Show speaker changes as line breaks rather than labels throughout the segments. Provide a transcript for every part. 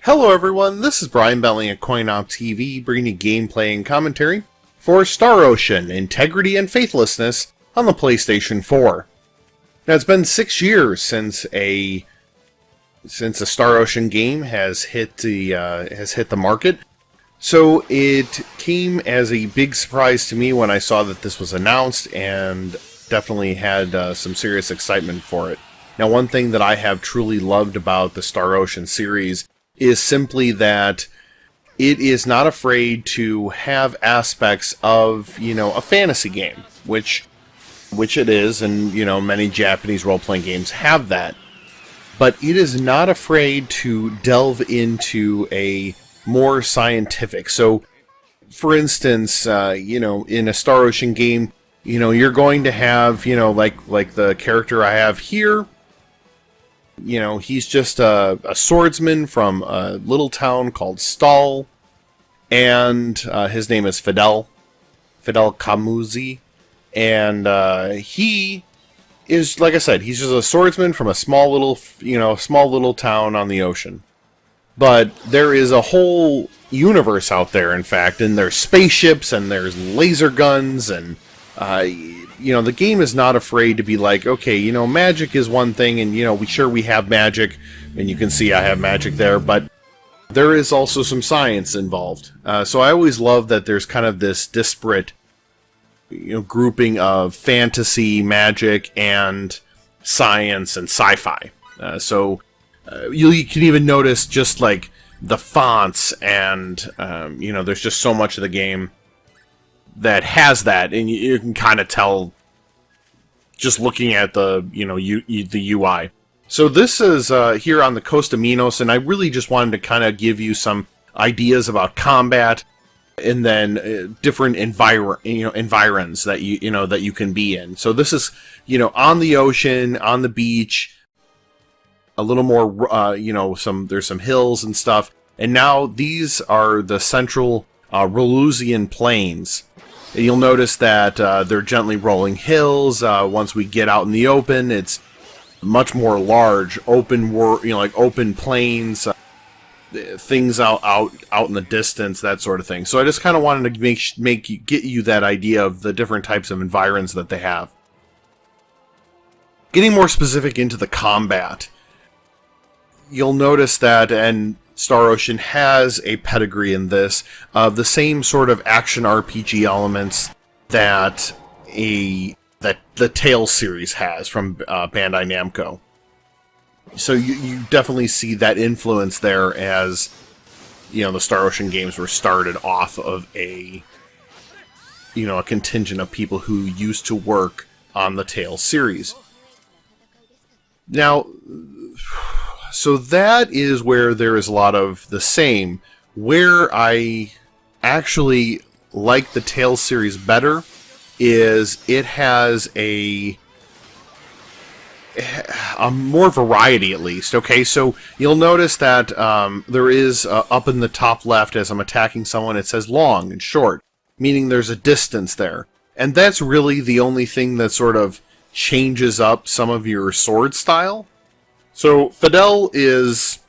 Hello everyone, this is Brian Bentley at CoinOpTV bringing you gameplay and commentary for Star Ocean Integrity and Faithlessness on the PlayStation 4. Now it's been 6 years since a Star Ocean game has hit the market, so it came as a big surprise to me when I saw that this was announced, and definitely had some serious excitement for it. Now, one thing that I have truly loved about the Star Ocean series is simply that it is not afraid to have aspects of, a fantasy game, which it is, and, many Japanese role-playing games have that. But it is not afraid to delve into a more scientific. So, for instance, in a Star Ocean game, you're going to have, like the character I have here. He's just a swordsman from a little town called Stahl, and his name is Fidel Camusi, and he is, like I said, he's just a swordsman from a small little town on the ocean. But there is a whole universe out there, in fact, and there's spaceships, and there's laser guns, and the game is not afraid to be like, okay, magic is one thing, and, we have magic, and you can see I have magic there, but there is also some science involved. So I always love that there's kind of this disparate, grouping of fantasy, magic, and science and sci-fi. You can even notice just like the fonts, and, there's just so much of the game that has that, and you can kind of tell just looking at the the UI. So this is here on the coast of Minos, and I really just wanted to kind of give you some ideas about combat, and then different environs that that you can be in. So this is on the ocean, on the beach, a little more there's some hills and stuff, and now these are the central Rolusian plains. You'll notice that they're gently rolling hills. Once we get out in the open, it's much more large, open open plains, things out in the distance, that sort of thing. So I just kind of wanted to get you that idea of the different types of environs that they have. Getting more specific into the combat, you'll notice that, and Star Ocean has a pedigree in this, of the same sort of action RPG elements that the Tales series has from Bandai Namco. So you definitely see that influence there, as the Star Ocean games were started off of a contingent of people who used to work on the Tales series. Now, so that is where there is a lot of the same. Where I actually like the Tales series better is it has a more variety, at least. Okay, so you'll notice that there is up in the top left, as I'm attacking someone, it says long and short, meaning there's a distance there. And that's really the only thing that sort of changes up some of your sword style. So Fidel is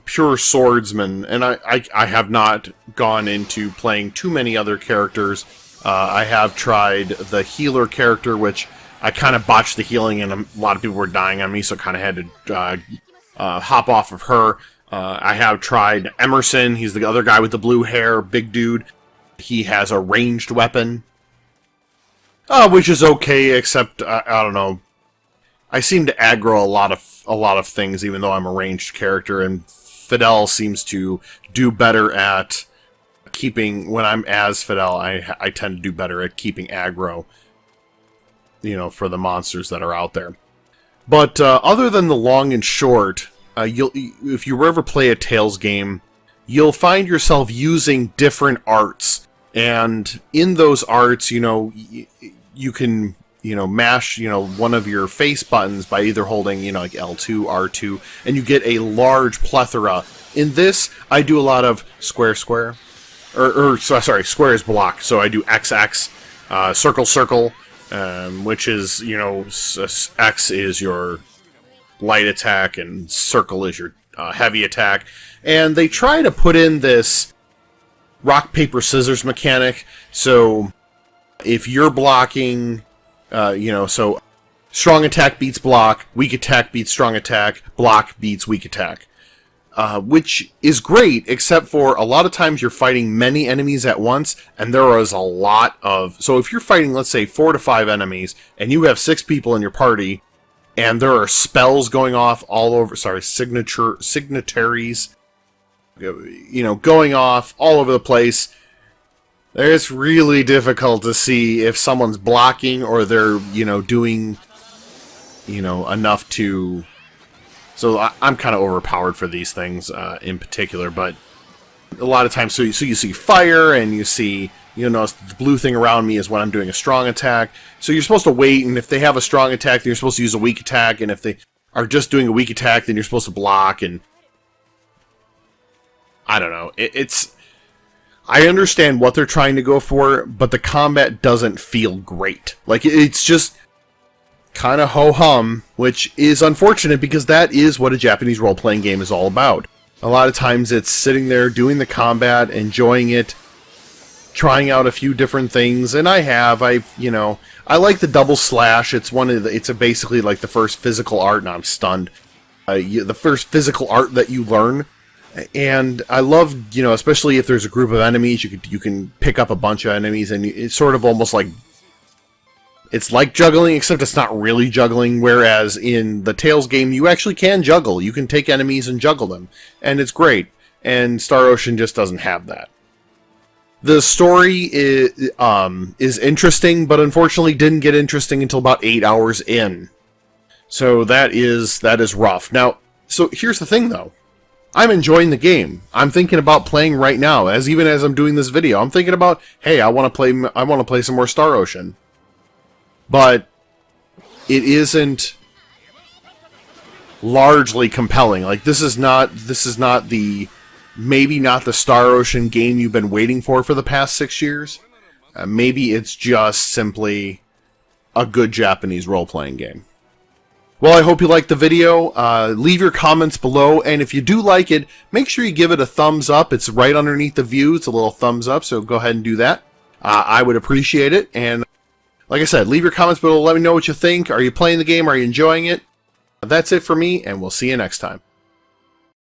pure swordsman, and I have not gone into playing too many other characters. I have tried the healer character, which I kind of botched the healing, and a lot of people were dying on me, so I kind of had to hop off of her. I have tried Emerson. He's the other guy with the blue hair, big dude. He has a ranged weapon, which is okay, except I don't know. I seem to aggro a lot of things, even though I'm a ranged character, and Fidel seems to do better at keeping. When I'm as Fidel, I tend to do better at keeping aggro, for the monsters that are out there. But other than the long and short, if you ever play a Tales game, you'll find yourself using different arts, and in those arts, you can mash, one of your face buttons by either holding, like L2, R2, and you get a large plethora. In this, I do a lot of square, square is block, so I do XX, circle, which is, X is your light attack, and circle is your heavy attack. And they try to put in this rock, paper, scissors mechanic. So if you're blocking, so strong attack beats block, weak attack beats strong attack, block beats weak attack. Which is great, except for a lot of times you're fighting many enemies at once, and there is a lot of... So if you're fighting, let's say, 4 to 5 enemies, and you have 6 people in your party, and there are spells going off all over... Sorry, signatories, going off all over the place, it's really difficult to see if someone's blocking or they're, doing, enough to... So I'm kind of overpowered for these things in particular, but a lot of times, so you see fire, and you see, notice the blue thing around me is when I'm doing a strong attack. So you're supposed to wait, and if they have a strong attack, then you're supposed to use a weak attack, and if they are just doing a weak attack, then you're supposed to block, and I don't know. I understand what they're trying to go for, but the combat doesn't feel great. Like, it's just kind of ho-hum, which is unfortunate because that is what a Japanese role-playing game is all about. A lot of times it's sitting there doing the combat, enjoying it, trying out a few different things, and I like the double slash. It's basically like the first physical art, and I'm stunned. The first physical art that you learn, and I love, especially if there's a group of enemies, you can pick up a bunch of enemies, and it's sort of almost like... It's like juggling, except it's not really juggling, whereas in the Tales game, you actually can juggle. You can take enemies and juggle them, and it's great. And Star Ocean just doesn't have that. The story is interesting, but unfortunately didn't get interesting until about 8 hours in. So that is rough. Now, so here's the thing, though. I'm enjoying the game. I'm thinking about playing right now, even as I'm doing this video. I'm thinking about, hey, I want to play some more Star Ocean. But it isn't largely compelling. Like, this is not maybe not the Star Ocean game you've been waiting for the past 6 years. Maybe it's just simply a good Japanese role-playing game. Well, I hope you liked the video. Leave your comments below, and if you do like it, make sure you give it a thumbs up. It's right underneath the view. It's a little thumbs up, so go ahead and do that. I would appreciate it, and like I said, leave your comments below. Let me know what you think. Are you playing the game? Are you enjoying it? That's it for me, and we'll see you next time.